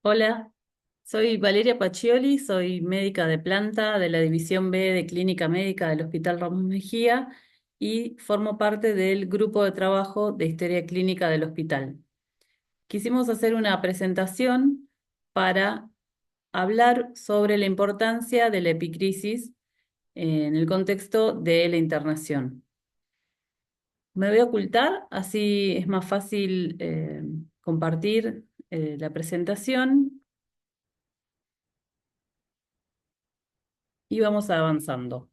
Hola, soy Valeria Pacioli, soy médica de planta de la División B de Clínica Médica del Hospital Ramos Mejía y formo parte del grupo de trabajo de Historia Clínica del hospital. Quisimos hacer una presentación para hablar sobre la importancia de la epicrisis en el contexto de la internación. Me voy a ocultar, así es más fácil compartir la presentación y vamos avanzando.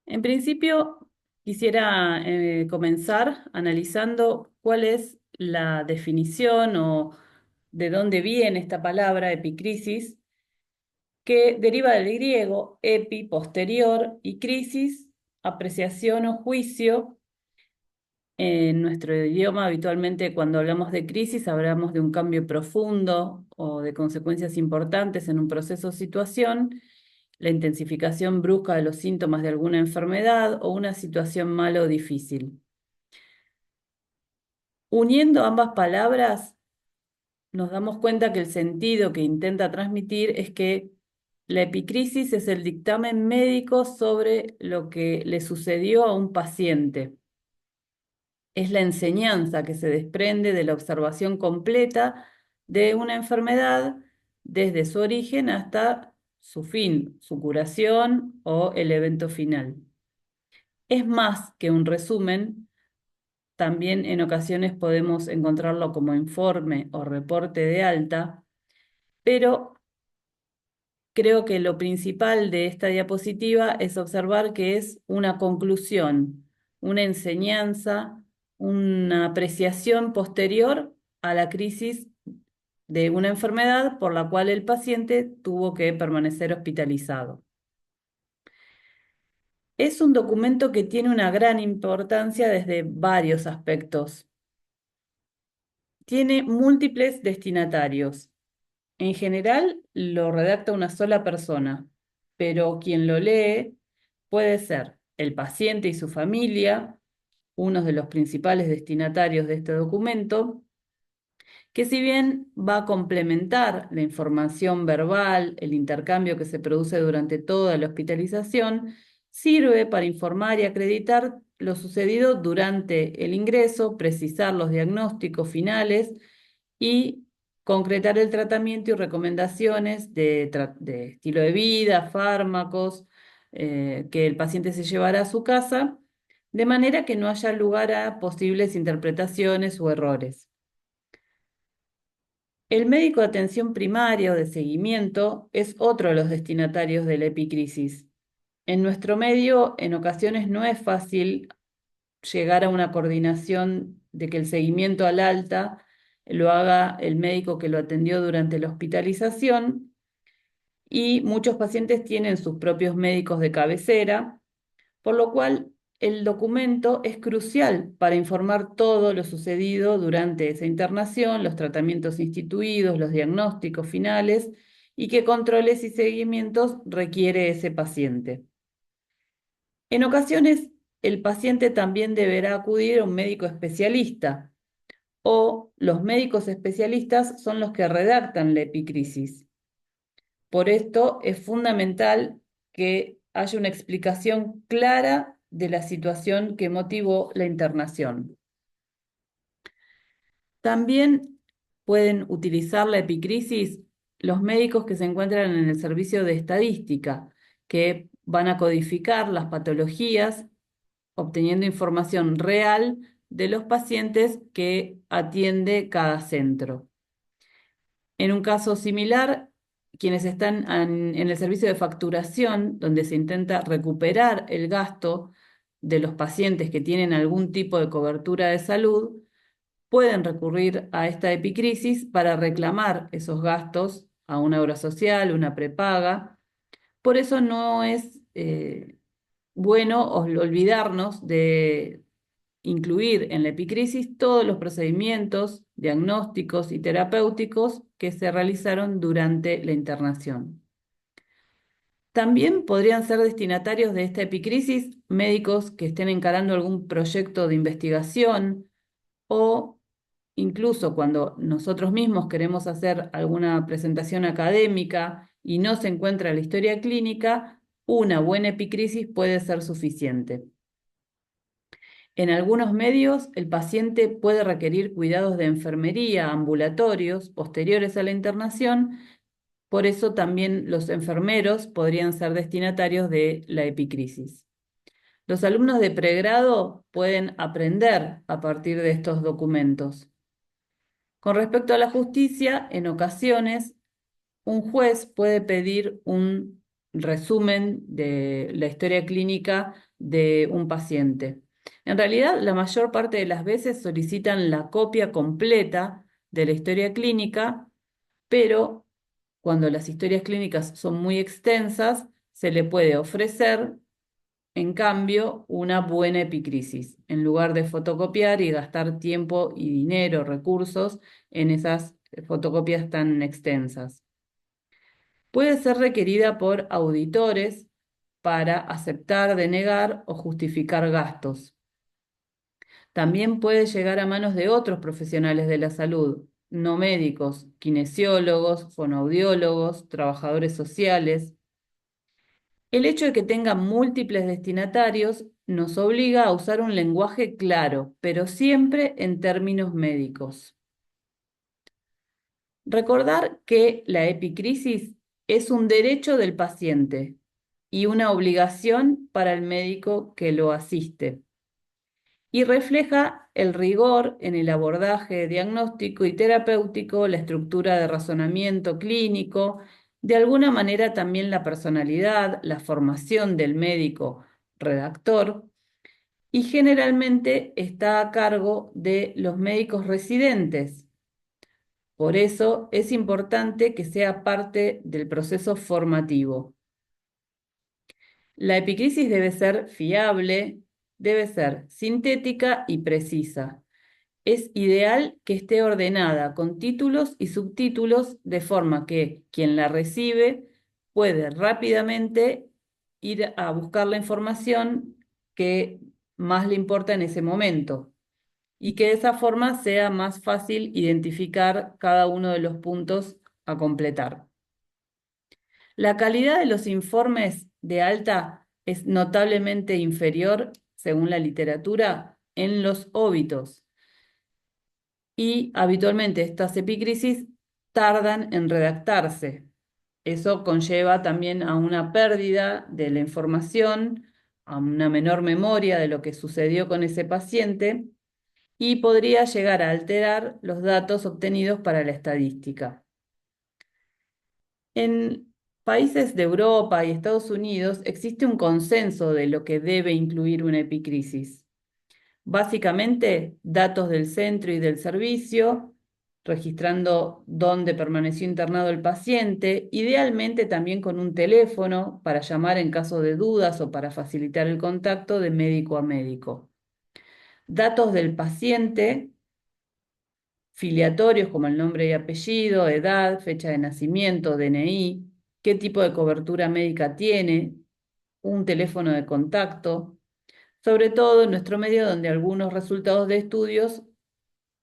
En principio, quisiera comenzar analizando cuál es la definición o de dónde viene esta palabra epicrisis, que deriva del griego epi, posterior, y crisis, apreciación o juicio. En nuestro idioma, habitualmente cuando hablamos de crisis, hablamos de un cambio profundo o de consecuencias importantes en un proceso o situación, la intensificación brusca de los síntomas de alguna enfermedad o una situación mala o difícil. Uniendo ambas palabras, nos damos cuenta que el sentido que intenta transmitir es que la epicrisis es el dictamen médico sobre lo que le sucedió a un paciente. Es la enseñanza que se desprende de la observación completa de una enfermedad desde su origen hasta su fin, su curación o el evento final. Es más que un resumen, también en ocasiones podemos encontrarlo como informe o reporte de alta, pero creo que lo principal de esta diapositiva es observar que es una conclusión, una enseñanza, una apreciación posterior a la crisis de una enfermedad por la cual el paciente tuvo que permanecer hospitalizado. Es un documento que tiene una gran importancia desde varios aspectos. Tiene múltiples destinatarios. En general lo redacta una sola persona, pero quien lo lee puede ser el paciente y su familia, uno de los principales destinatarios de este documento, que si bien va a complementar la información verbal, el intercambio que se produce durante toda la hospitalización, sirve para informar y acreditar lo sucedido durante el ingreso, precisar los diagnósticos finales y concretar el tratamiento y recomendaciones de estilo de vida, fármacos, que el paciente se llevará a su casa, de manera que no haya lugar a posibles interpretaciones o errores. El médico de atención primaria o de seguimiento es otro de los destinatarios de la epicrisis. En nuestro medio, en ocasiones no es fácil llegar a una coordinación de que el seguimiento al alta lo haga el médico que lo atendió durante la hospitalización y muchos pacientes tienen sus propios médicos de cabecera, por lo cual el documento es crucial para informar todo lo sucedido durante esa internación, los tratamientos instituidos, los diagnósticos finales y qué controles y seguimientos requiere ese paciente. En ocasiones, el paciente también deberá acudir a un médico especialista o los médicos especialistas son los que redactan la epicrisis. Por esto es fundamental que haya una explicación clara de la situación que motivó la internación. También pueden utilizar la epicrisis los médicos que se encuentran en el servicio de estadística, que van a codificar las patologías obteniendo información real de los pacientes que atiende cada centro. En un caso similar, quienes están en el servicio de facturación, donde se intenta recuperar el gasto de los pacientes que tienen algún tipo de cobertura de salud, pueden recurrir a esta epicrisis para reclamar esos gastos a una obra social, una prepaga. Por eso no es bueno olvidarnos de incluir en la epicrisis todos los procedimientos diagnósticos y terapéuticos que se realizaron durante la internación. También podrían ser destinatarios de esta epicrisis médicos que estén encarando algún proyecto de investigación o incluso cuando nosotros mismos queremos hacer alguna presentación académica y no se encuentra la historia clínica, una buena epicrisis puede ser suficiente. En algunos medios, el paciente puede requerir cuidados de enfermería ambulatorios posteriores a la internación, por eso también los enfermeros podrían ser destinatarios de la epicrisis. Los alumnos de pregrado pueden aprender a partir de estos documentos. Con respecto a la justicia, en ocasiones un juez puede pedir un resumen de la historia clínica de un paciente. En realidad, la mayor parte de las veces solicitan la copia completa de la historia clínica, pero cuando las historias clínicas son muy extensas, se le puede ofrecer, en cambio, una buena epicrisis, en lugar de fotocopiar y gastar tiempo y dinero, recursos en esas fotocopias tan extensas. Puede ser requerida por auditores para aceptar, denegar o justificar gastos. También puede llegar a manos de otros profesionales de la salud, no médicos, kinesiólogos, fonoaudiólogos, trabajadores sociales. El hecho de que tenga múltiples destinatarios nos obliga a usar un lenguaje claro, pero siempre en términos médicos. Recordar que la epicrisis es un derecho del paciente y una obligación para el médico que lo asiste, y refleja el rigor en el abordaje diagnóstico y terapéutico, la estructura de razonamiento clínico, de alguna manera también la personalidad, la formación del médico redactor, y generalmente está a cargo de los médicos residentes. Por eso es importante que sea parte del proceso formativo. La epicrisis debe ser fiable, debe ser sintética y precisa. Es ideal que esté ordenada con títulos y subtítulos de forma que quien la recibe puede rápidamente ir a buscar la información que más le importa en ese momento y que de esa forma sea más fácil identificar cada uno de los puntos a completar. La calidad de los informes de alta es notablemente inferior, según la literatura, en los óbitos, y habitualmente estas epicrisis tardan en redactarse. Eso conlleva también a una pérdida de la información, a una menor memoria de lo que sucedió con ese paciente y podría llegar a alterar los datos obtenidos para la estadística. En países de Europa y Estados Unidos existe un consenso de lo que debe incluir una epicrisis. Básicamente, datos del centro y del servicio, registrando dónde permaneció internado el paciente, idealmente también con un teléfono para llamar en caso de dudas o para facilitar el contacto de médico a médico. Datos del paciente, filiatorios como el nombre y apellido, edad, fecha de nacimiento, DNI, qué tipo de cobertura médica tiene, un teléfono de contacto, sobre todo en nuestro medio donde algunos resultados de estudios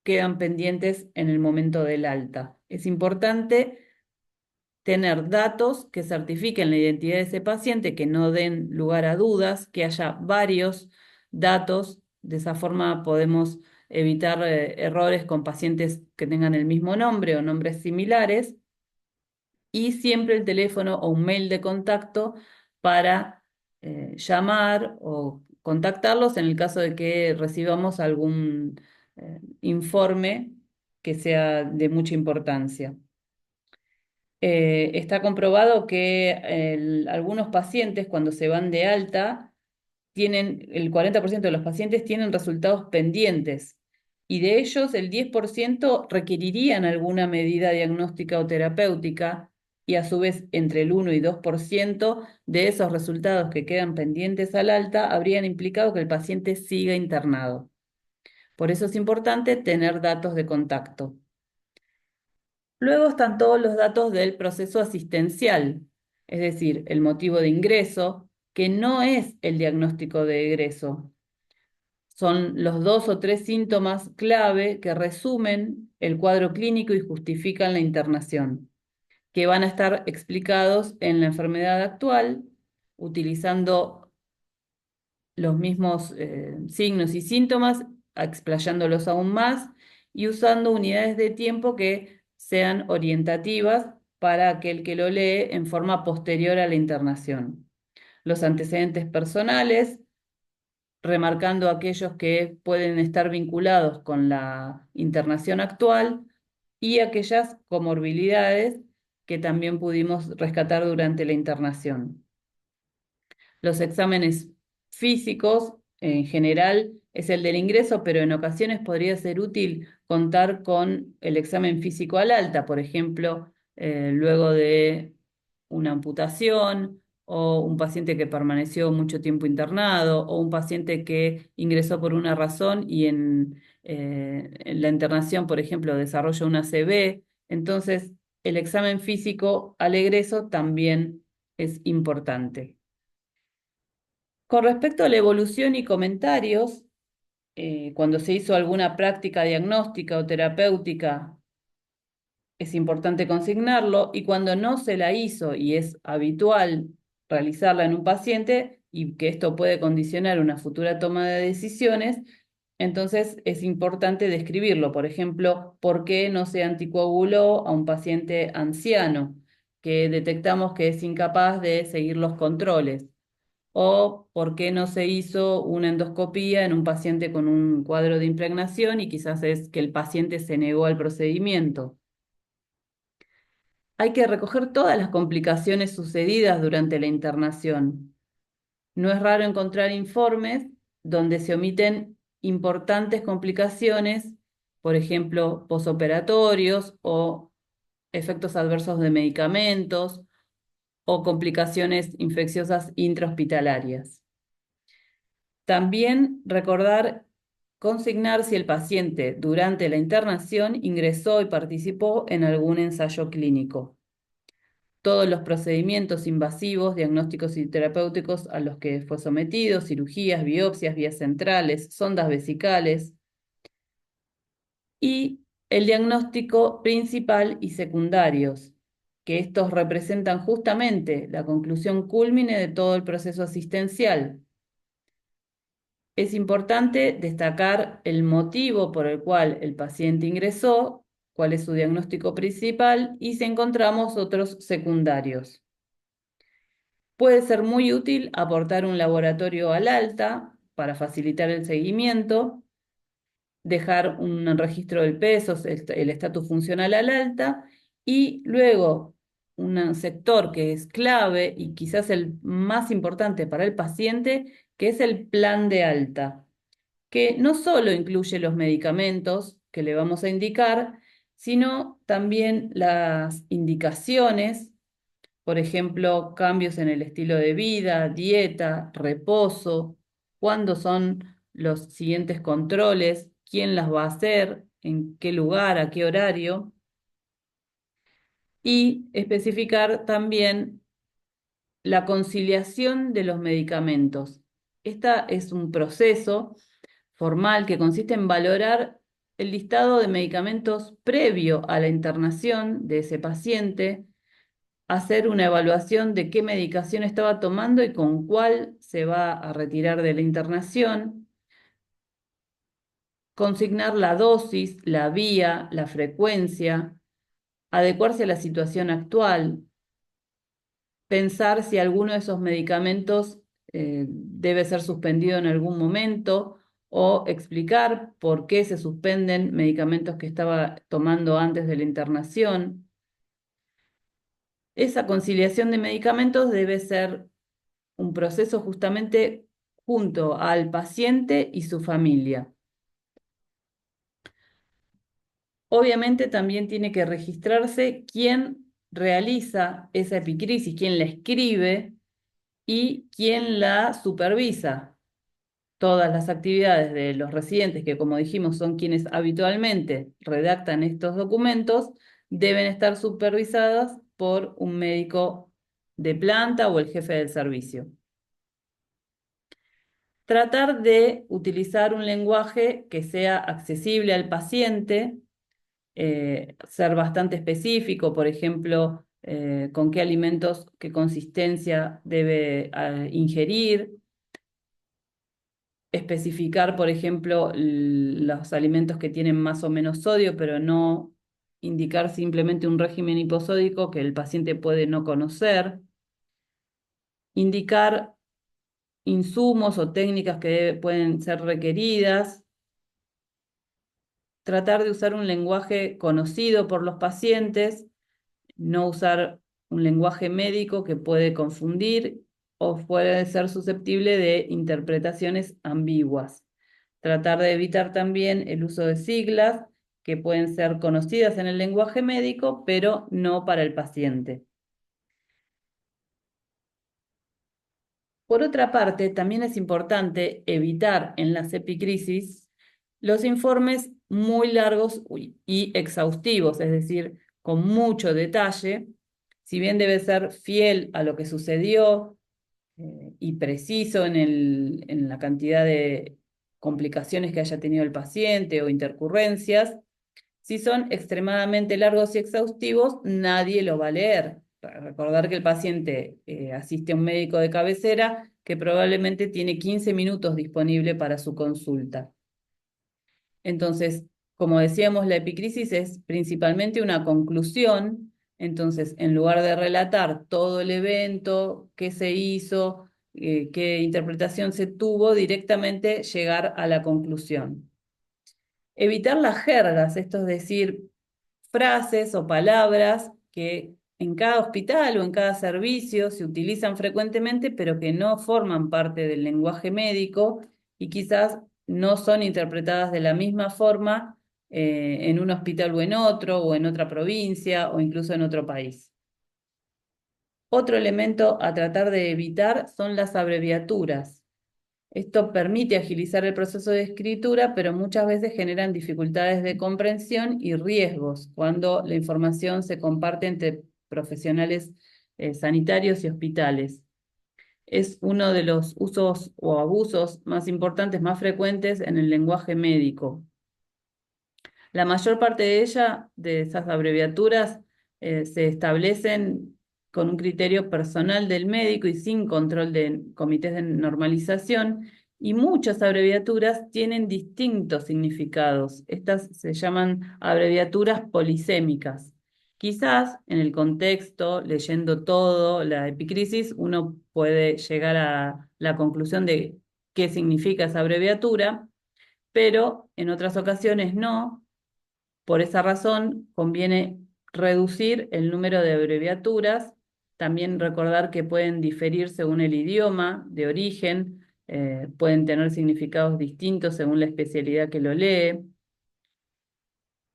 quedan pendientes en el momento del alta. Es importante tener datos que certifiquen la identidad de ese paciente, que no den lugar a dudas, que haya varios datos. De esa forma podemos evitar errores con pacientes que tengan el mismo nombre o nombres similares. Y siempre el teléfono o un mail de contacto para llamar o contactarlos en el caso de que recibamos algún informe que sea de mucha importancia. Está comprobado que algunos pacientes cuando se van de alta, el 40% de los pacientes tienen resultados pendientes y de ellos el 10% requerirían alguna medida diagnóstica o terapéutica y a su vez entre el 1 y 2% de esos resultados que quedan pendientes al alta habrían implicado que el paciente siga internado. Por eso es importante tener datos de contacto. Luego están todos los datos del proceso asistencial, es decir, el motivo de ingreso, que no es el diagnóstico de egreso. Son los 2 o 3 síntomas clave que resumen el cuadro clínico y justifican la internación, que van a estar explicados en la enfermedad actual, utilizando los mismos signos y síntomas, explayándolos aún más y usando unidades de tiempo que sean orientativas para aquel que lo lee en forma posterior a la internación. Los antecedentes personales, remarcando aquellos que pueden estar vinculados con la internación actual y aquellas comorbilidades que también pudimos rescatar durante la internación. Los exámenes físicos, en general, es el del ingreso, pero en ocasiones podría ser útil contar con el examen físico al alta, por ejemplo, luego de una amputación o un paciente que permaneció mucho tiempo internado o un paciente que ingresó por una razón y en la internación, por ejemplo, desarrolla una ACV. Entonces, el examen físico al egreso también es importante. Con respecto a la evolución y comentarios, cuando se hizo alguna práctica diagnóstica o terapéutica, es importante consignarlo, y cuando no se la hizo y es habitual realizarla en un paciente y que esto puede condicionar una futura toma de decisiones, entonces es importante describirlo. Por ejemplo, ¿por qué no se anticoaguló a un paciente anciano que detectamos que es incapaz de seguir los controles? ¿O por qué no se hizo una endoscopía en un paciente con un cuadro de impregnación y quizás es que el paciente se negó al procedimiento? Hay que recoger todas las complicaciones sucedidas durante la internación. No es raro encontrar informes donde se omiten importantes complicaciones, por ejemplo, posoperatorios o efectos adversos de medicamentos o complicaciones infecciosas intrahospitalarias. También recordar consignar si el paciente durante la internación ingresó y participó en algún ensayo clínico. Todos los procedimientos invasivos, diagnósticos y terapéuticos a los que fue sometido, cirugías, biopsias, vías centrales, sondas vesicales, y el diagnóstico principal y secundarios, que estos representan justamente la conclusión cúlmine de todo el proceso asistencial. Es importante destacar el motivo por el cual el paciente ingresó, cuál es su diagnóstico principal y si encontramos otros secundarios. Puede ser muy útil aportar un laboratorio al alta para facilitar el seguimiento, dejar un registro del peso, el estatus funcional al alta, y luego un sector que es clave y quizás el más importante para el paciente, que es el plan de alta, que no solo incluye los medicamentos que le vamos a indicar, sino también las indicaciones, por ejemplo, cambios en el estilo de vida, dieta, reposo, cuándo son los siguientes controles, quién las va a hacer, en qué lugar, a qué horario, y especificar también la conciliación de los medicamentos. Esta es un proceso formal que consiste en valorar el listado de medicamentos previo a la internación de ese paciente, hacer una evaluación de qué medicación estaba tomando y con cuál se va a retirar de la internación, consignar la dosis, la vía, la frecuencia, adecuarse a la situación actual, pensar si alguno de esos medicamentos debe ser suspendido en algún momento o explicar por qué se suspenden medicamentos que estaba tomando antes de la internación. Esa conciliación de medicamentos debe ser un proceso justamente junto al paciente y su familia. Obviamente también tiene que registrarse quién realiza esa epicrisis, quién la escribe y quién la supervisa. Todas las actividades de los residentes, que como dijimos son quienes habitualmente redactan estos documentos, deben estar supervisadas por un médico de planta o el jefe del servicio. Tratar de utilizar un lenguaje que sea accesible al paciente, ser bastante específico, por ejemplo, con qué alimentos, qué consistencia debe ingerir, especificar, por ejemplo, los alimentos que tienen más o menos sodio, pero no indicar simplemente un régimen hiposódico que el paciente puede no conocer, indicar insumos o técnicas que pueden ser requeridas, tratar de usar un lenguaje conocido por los pacientes, no usar un lenguaje médico que puede confundir o puede ser susceptible de interpretaciones ambiguas. Tratar de evitar también el uso de siglas que pueden ser conocidas en el lenguaje médico, pero no para el paciente. Por otra parte, también es importante evitar en las epicrisis los informes muy largos y exhaustivos, es decir, con mucho detalle, si bien debe ser fiel a lo que sucedió y preciso en la cantidad de complicaciones que haya tenido el paciente o intercurrencias. Si son extremadamente largos y exhaustivos, nadie lo va a leer. Recordar que el paciente asiste a un médico de cabecera que probablemente tiene 15 minutos disponible para su consulta. Entonces, como decíamos, la epicrisis es principalmente una conclusión. Entonces, en lugar de relatar todo el evento, qué se hizo, qué interpretación se tuvo, directamente llegar a la conclusión. Evitar las jergas, esto es decir, frases o palabras que en cada hospital o en cada servicio se utilizan frecuentemente, pero que no forman parte del lenguaje médico y quizás no son interpretadas de la misma forma en un hospital o en otra provincia o incluso en otro país. Otro elemento a tratar de evitar son las abreviaturas. Esto permite agilizar el proceso de escritura, pero muchas veces generan dificultades de comprensión y riesgos cuando la información se comparte entre profesionales sanitarios y hospitales. Es uno de los usos o abusos más importantes, más frecuentes en el lenguaje médico. La mayor parte de esas abreviaturas, se establecen con un criterio personal del médico y sin control de comités de normalización, y muchas abreviaturas tienen distintos significados. Estas se llaman abreviaturas polisémicas. Quizás en el contexto, leyendo todo la epicrisis, uno puede llegar a la conclusión de qué significa esa abreviatura, pero en otras ocasiones no. Por esa razón, conviene reducir el número de abreviaturas, también recordar que pueden diferir según el idioma de origen, pueden tener significados distintos según la especialidad que lo lee.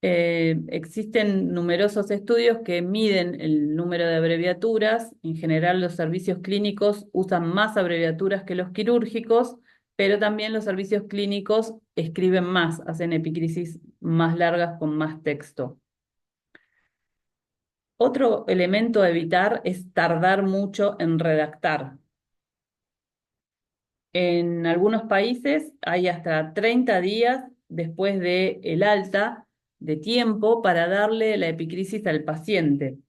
Existen numerosos estudios que miden el número de abreviaturas. En general, los servicios clínicos usan más abreviaturas que los quirúrgicos, pero también los servicios clínicos escriben más, hacen epicrisis más largas con más texto. Otro elemento a evitar es tardar mucho en redactar. En algunos países hay hasta 30 días después del alta de tiempo para darle la epicrisis al paciente.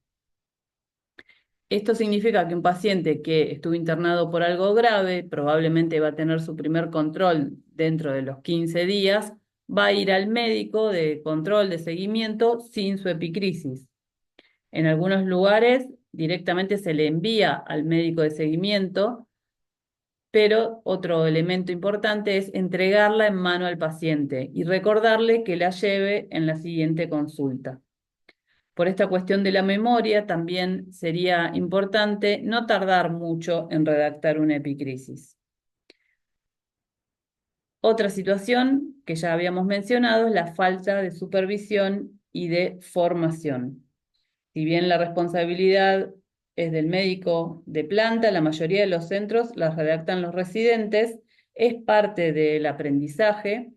Esto significa que un paciente que estuvo internado por algo grave, probablemente va a tener su primer control dentro de los 15 días, va a ir al médico de control, de seguimiento, sin su epicrisis. En algunos lugares directamente se le envía al médico de seguimiento, pero otro elemento importante es entregarla en mano al paciente y recordarle que la lleve en la siguiente consulta. Por esta cuestión de la memoria, también sería importante no tardar mucho en redactar una epicrisis. Otra situación que ya habíamos mencionado es la falta de supervisión y de formación. Si bien la responsabilidad es del médico de planta, la mayoría de los centros las redactan los residentes, es parte del aprendizaje,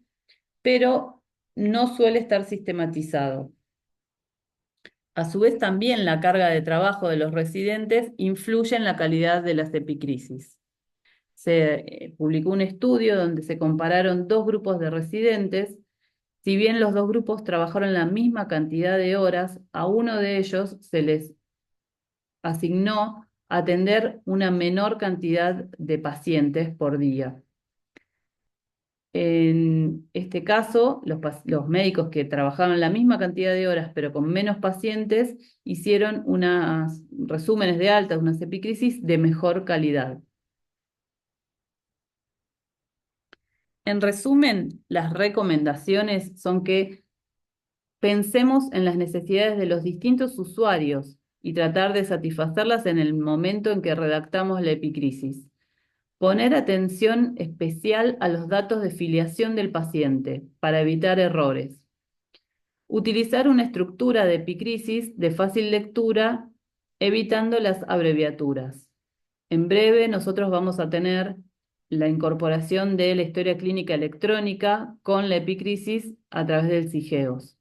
pero no suele estar sistematizado. A su vez, también la carga de trabajo de los residentes influye en la calidad de las epicrisis. se publicó un estudio donde se compararon dos grupos de residentes. Si bien los dos grupos trabajaron la misma cantidad de horas, a uno de ellos se les asignó atender una menor cantidad de pacientes por día. En este caso, los médicos que trabajaban la misma cantidad de horas pero con menos pacientes hicieron unos resúmenes de altas, unas epicrisis de mejor calidad. En resumen, las recomendaciones son que pensemos en las necesidades de los distintos usuarios y tratar de satisfacerlas en el momento en que redactamos la epicrisis. Poner atención especial a los datos de filiación del paciente para evitar errores. Utilizar una estructura de epicrisis de fácil lectura, evitando las abreviaturas. En breve nosotros vamos a tener la incorporación de la historia clínica electrónica con la epicrisis a través del SIGEOS.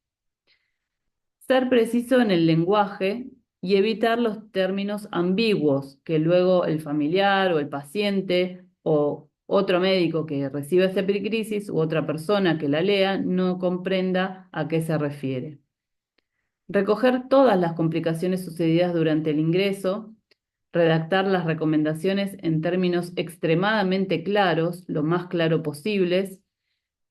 Ser preciso en el lenguaje y evitar los términos ambiguos que luego el familiar o el paciente o otro médico que reciba esa epicrisis u otra persona que la lea no comprenda a qué se refiere. Recoger todas las complicaciones sucedidas durante el ingreso, redactar las recomendaciones en términos extremadamente claros, lo más claro posibles,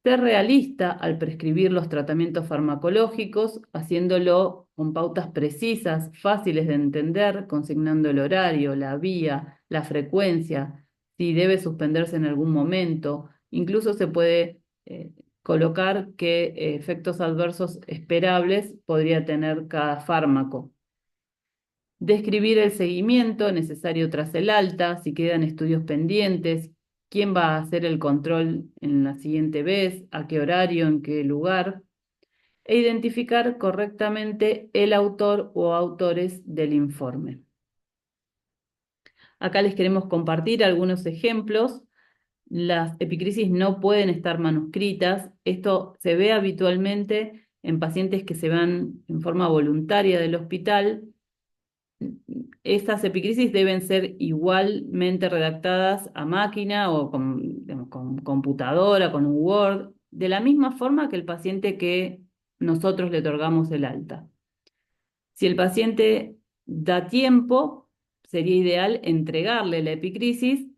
ser realista al prescribir los tratamientos farmacológicos, haciéndolo con pautas precisas, fáciles de entender, consignando el horario, la vía, la frecuencia, si debe suspenderse en algún momento. Incluso se puede colocar qué efectos adversos esperables podría tener cada fármaco. Describir el seguimiento necesario tras el alta, si quedan estudios pendientes, quién va a hacer el control en la siguiente vez, a qué horario, en qué lugar, e identificar correctamente el autor o autores del informe. Acá les queremos compartir algunos ejemplos. Las epicrisis no pueden estar manuscritas. Esto se ve habitualmente en pacientes que se van en forma voluntaria del hospital. Estas epicrisis deben ser igualmente redactadas a máquina o digamos, con computadora, con un Word, de la misma forma que el paciente que nosotros le otorgamos el alta. Si el paciente da tiempo, sería ideal entregarle la epicrisis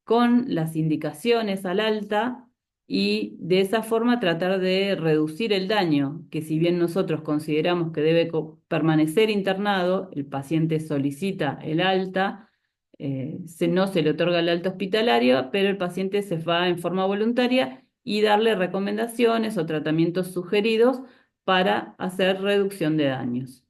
con las indicaciones al alta y de esa forma tratar de reducir el daño, que si bien nosotros consideramos que debe permanecer internado, el paciente solicita el alta, no se le otorga el alta hospitalario, pero el paciente se va en forma voluntaria y darle recomendaciones o tratamientos sugeridos para hacer reducción de daños.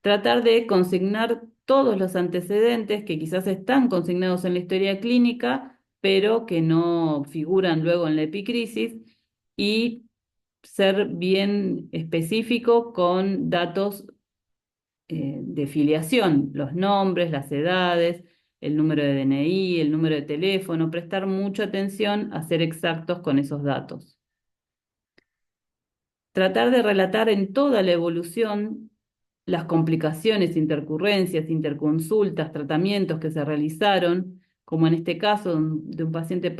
Tratar de consignar todos los antecedentes que quizás están consignados en la historia clínica, pero que no figuran luego en la epicrisis, y ser bien específico con datos de filiación, los nombres, las edades, el número de DNI, el número de teléfono, prestar mucha atención a ser exactos con esos datos. Tratar de relatar en toda la evolución las complicaciones, intercurrencias, interconsultas, tratamientos que se realizaron, como en este caso de un paciente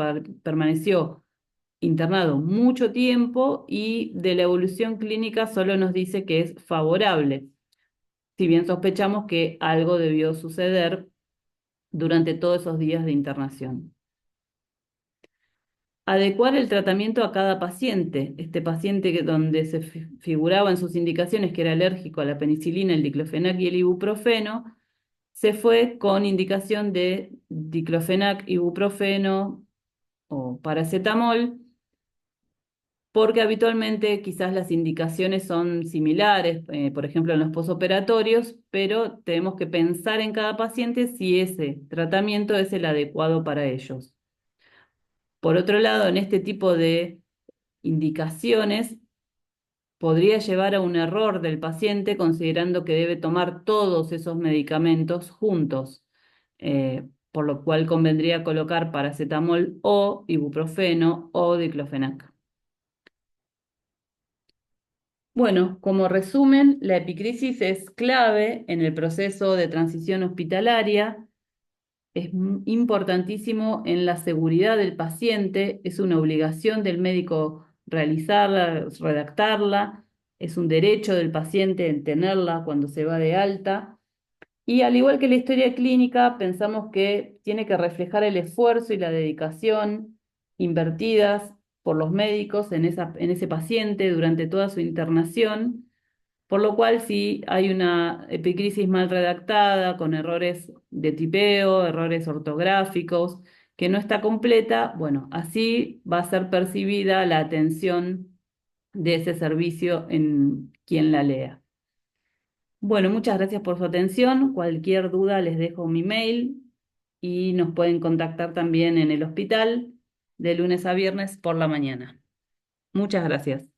permaneció internado mucho tiempo y de la evolución clínica solo nos dice que es favorable, si bien sospechamos que algo debió suceder durante todos esos días de internación. Adecuar el tratamiento a cada paciente. Este paciente donde se figuraba en sus indicaciones que era alérgico a la penicilina, el diclofenac y el ibuprofeno, se fue con indicación de diclofenac, ibuprofeno o paracetamol, porque habitualmente quizás las indicaciones son similares, por ejemplo en los posoperatorios, pero tenemos que pensar en cada paciente si ese tratamiento es el adecuado para ellos. Por otro lado, en este tipo de indicaciones podría llevar a un error del paciente considerando que debe tomar todos esos medicamentos juntos, por lo cual convendría colocar paracetamol o ibuprofeno o diclofenac. Bueno, como resumen, la epicrisis es clave en el proceso de transición hospitalaria. es importantísimo en la seguridad del paciente, es una obligación del médico realizarla, redactarla, es un derecho del paciente en tenerla cuando se va de alta. Y al igual que la historia clínica, pensamos que tiene que reflejar el esfuerzo y la dedicación invertidas por los médicos en ese paciente durante toda su internación, por lo cual si hay una epicrisis mal redactada, con errores de tipeo, errores ortográficos, que no está completa, bueno, así va a ser percibida la atención de ese servicio en quien la lea. Bueno, muchas gracias por su atención. Cualquier duda les dejo mi mail y nos pueden contactar también en el hospital de lunes a viernes por la mañana. Muchas gracias.